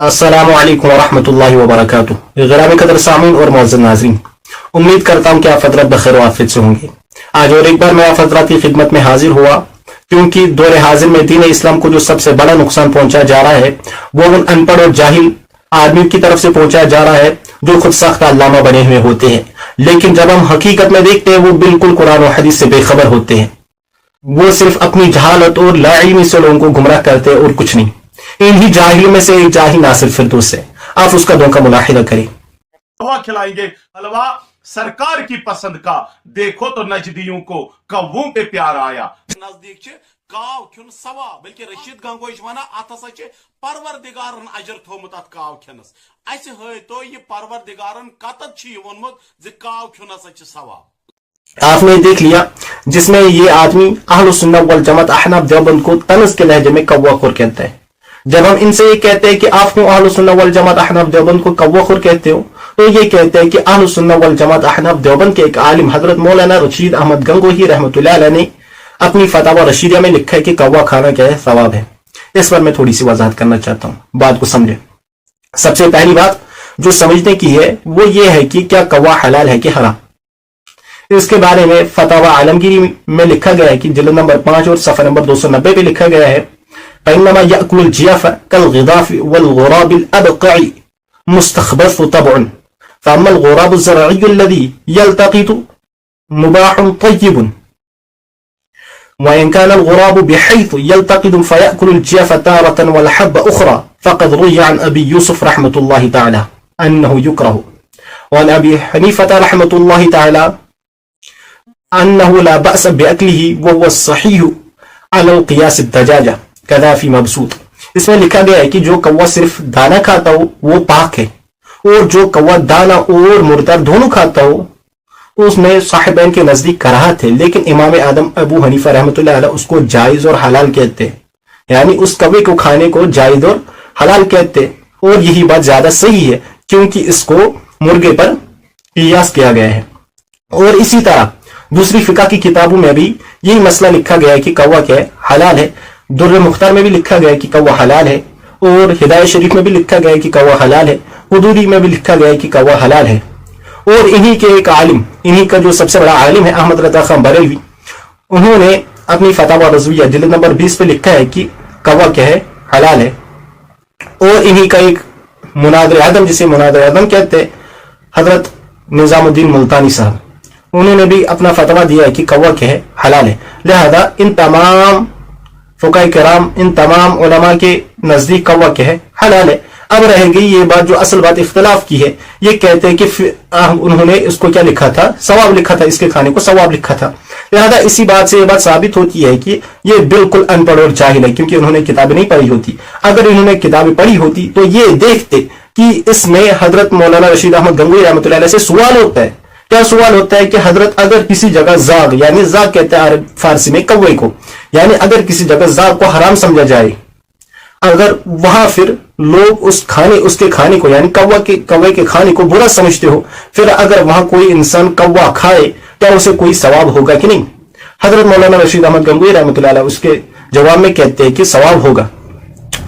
अस्सलामु अलैकुम वरहमतुल्लाहि वबरकातुहू। ग़िरामी क़दर सामीन और मुअज़्ज़ज़ नाज़रीन, उम्मीद करता हूँ कि आप हज़रत बख़ैर व आफ़ियत से होंगे। आज और एक बार मैं आप हज़रात की खिदमत में हाजिर हुआ, क्योंकि दौर हाजिर में दीन इस्लाम को जो सबसे बड़ा नुकसान पहुंचाया जा रहा है वो उन अनपढ़ और जाहिल आदमी की तरफ से पहुंचाया जा रहा है जो खुद सख्त अल्लामा बने हुए होते हैं, लेकिन जब हम हकीकत में देखते हैं वो बिल्कुल कुरान और हदीस से बेखबर होते हैं। वो सिर्फ अपनी जहालत और लाइल्मी से लोगों को गुमराह करते हैं और कुछ नहीं। इन्हीं जाहिलों में से एक जाहिल नासिर फिरदौस है, आप उसका धोखा मुलाहिदा करें। हलवा खिलाएंगे, हलवा सरकार की पसंद का। देखो तो नजदियों को कव्वों पे प्यार आया। नजदीक छ काव खुन सवा, बल्कि रशीद गंगोई वना अत हसा छ परवरदिगारन अजर थोमुत अत काव खनस। अस है तो ये परवरदिगारन कतत छ ये वोनमुत ज काव खुन हसा छ सवा। आपने देख लिया जिसमें ये आदमी अहलुस सुन्नह वल जमात अहनाफ देवबंद को तनज़ के लहजे में कव्वाखोर कहता है। जब हम इनसे ये कहते हैं कि आप क्यों अहलुस सुन्नह वल जमात अहनाफ देवबंद को कव्वाखोर कहते हो, तो ये कहते हैं कि अहलुस सुन्नह वल जमात अहनाफ देवबंद के एक आलिम हजरत मौलाना रशीद अहमद गंगोही रहमतुल्लाह अलैह ने अपनी फतावा रशीदिया में लिखा है कि कव्वा खाना क्या है, सवाब है। इस पर मैं थोड़ी सी वजाहत करना चाहता हूँ, बात को समझे। सबसे पहली बात जो समझने की है वो ये है कि क्या कव्वा हलाल है कि हराम। इसके बारे में फतावा आलमगीरी में लिखा गया है कि जिल्द नंबर 5 और सफ़ा नंबर 290 पे लिखा गया है, फइन्नमा यअकुलुल जियाफ़ कल-ग़िदाफ़ वल-ग़ुराबिल अबक़ई मुस्तख़बफ़ तबअन फ़अम्मल ग़ुराबु ज़रइय्यु अल्लज़ी यल्तक़ितु मुबाहुन तय्यिबुन व इन कान अल-ग़ुराबु बिहैथु यल्तक़ितु फ़यअकुलुल जियाफ़ तारतन वल हब्ब उख़रा फ़क़द रुविया अन अबी यूसुफ़ रहमतुल्लाहि तआला अन्नहु युकरहु व अन अबी हनीफ़ा रहमतुल्लाहि तआला अन्नहु ला बअस बिअक्लिही व हुवा सहीह अलल क़ियास अद-दजाजा कज़ा फ़ी मबसूत। इसमें लिखा गया है कि जो कौवा सिर्फ दाना खाता हो वो पाक है, और जो कौवा दाना और मुर्दार दोनों खाता हो उसमें साहिबैन के नजदीक कराहत है, लेकिन इमाम आदम अबू हनीफा रहमतुल्लाह अलैह उसको जायज और हलाल कहते हैं। यानी उस कौवे को खाने को जायज और हलाल कहते हैं, और यही बात ज्यादा सही है क्योंकि इसको मुर्गे पर कियास किया गया है। और इसी तरह दूसरी फिका की किताबों में भी यही मसला लिखा गया है कि कौवा क्या है, हलाल है। दुर्र मुख्तार में भी लिखा गया है कि कौवा हलाल है, और हिदायत शरीफ में भी लिखा गया है कि कौवा हलाल है, हुदूरी में भी लिखा गया है कि कौवा हलाल है। और इन्हीं के एक आलिम, इन्हीं का जो सबसे बड़ा आलिम है अहमद रज़ा खान बरेलवी, उन्होंने अपनी फतावा रज़विया जिल्द नंबर 20 पे लिखा है कि कौवा क्या है, हलाल है। और इन्हीं का एक मुनादिर आदम, जिसे मुनादिर आदम कहते हैं, हजरत निजामुद्दीन मुल्तानी साहब, उन्होंने भी अपना फतवा दिया है कि कौवा क्या है, हलाल है। लिहाजा इन तमाम फुकाए किराम, इन तमाम उलमा के नजदीक कौवा क्या है, हलाल है। अब रह गई ये बात जो असल बात इख्तिलाफ की है, ये कहते हैं कि उन्होंने इसको क्या लिखा था, सवाब लिखा था, इसके खाने को सवाब लिखा था। लिहाजा इसी बात से ये बात साबित होती है कि ये बिल्कुल अनपढ़ और जाहिल है, क्योंकि उन्होंने किताबें नहीं पढ़ी होती। अगर इन्होंने किताबें पढ़ी होती तो ये देखते कि इसमें हजरत मौलाना रशीद अहमद गंगोही रहमतुल्लाह अलैह से सवाल होता है। क्या सवाल होता है कि हजरत अगर किसी जगह जाग, यानी जाग कहते हैं अरब फारसी में कौवे को, यानी अगर किसी जगह जाग को हराम समझा जाए, अगर वहां फिर लोग उसके खाने को यानी कौवे के खाने को बुरा समझते हो, फिर अगर वहां कोई इंसान कौवा खाए क्या उसे कोई सवाब होगा कि नहीं। हजरत मौलाना रशीद अहमद गंगोही रहमतुल्लाह अलैह उसके जवाब में कहते हैं कि सवाब होगा।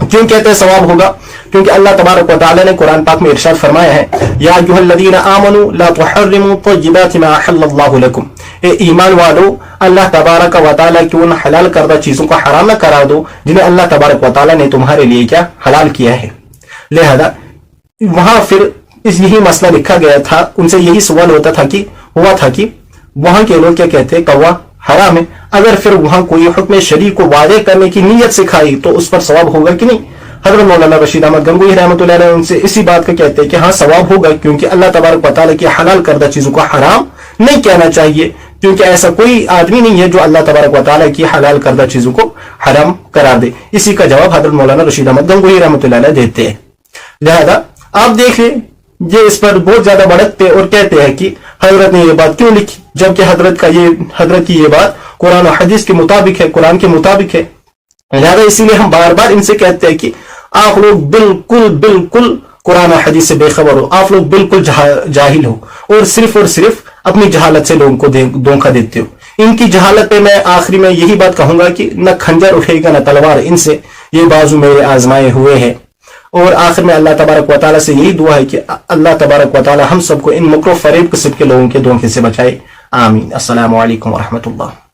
क्यों कहते हैं सवाब होगा? क्योंकि अल्लाह तबारक व तआला ने कुरान पाक में इरशाद फरमाया है, या अय्युहल्लज़ीना आमनू ला तुहर्रिमू तय्यिबाति मा अहल्लल्लाहु लकुम, ए ईमान वालो, अल्लाह तबारक व तआला की उन हलाल करदा चीजों को हराम न करा दो जिन्हें अल्लाह तबारक व तआला ने तुम्हारे लिए क्या हलाल किया है। लिहाजा वहां फिर यही मसला लिखा गया था, उनसे यही सवाल हुआ था कि वहां के लोग क्या कहते हैं, कौवा हराम है। अगर फिर वहां कोई हुक्म शरीय को वादे करने की नीयत से खाई तो उस पर सवाब होगा कि नहीं। हजरत मौलाना रशीद अहमद गंगोही रहमतुल्लाह अलैह उनसे इसी बात का कहते हैं कि हाँ सवाब होगा, क्योंकि अल्लाह तबारक व तआला की हलाल करदा चीजों को हराम नहीं कहना चाहिए, क्योंकि ऐसा कोई आदमी नहीं है जो अल्लाह तबारक व तआला की हलाल करदा चीजों को हराम करार दे। इसी का जवाब हजरत मौलाना रशीद अहमद गंगोही रहमतुल्लाह अलैह देते हैं। लिहाजा आप देख लें, ये इस पर बहुत ज्यादा भड़कते और कहते हैं कि हजरत ने ये बात क्यों लिखी, जबकि हजरत की ये बात कुरान और हदीस के मुताबिक है, कुरान के मुताबिक है। लिहाजा इसीलिए हम बार बार इनसे कहते हैं कि आप लोग बिल्कुल कुरान और हदीस से बेखबर हो, आप लोग बिल्कुल जाहिल हो, और सिर्फ अपनी जहालत से लोगों को धोखा देते हो। इनकी जहालत पे मैं आखिरी में यही बात कहूंगा कि न खंजर उठेगा न तलवार इनसे, ये बाजू मेरे आजमाए हुए हैं। اور آخر میں اللہ تبارک و تعالیٰ سے یہی دعا ہے کہ اللہ تبارک و تعالیٰ ہم سب کو ان مکر و فریب قسم کے لوگوں کے دھوکے سے بچائے. آمین. السلام علیکم ورحمۃ اللہ.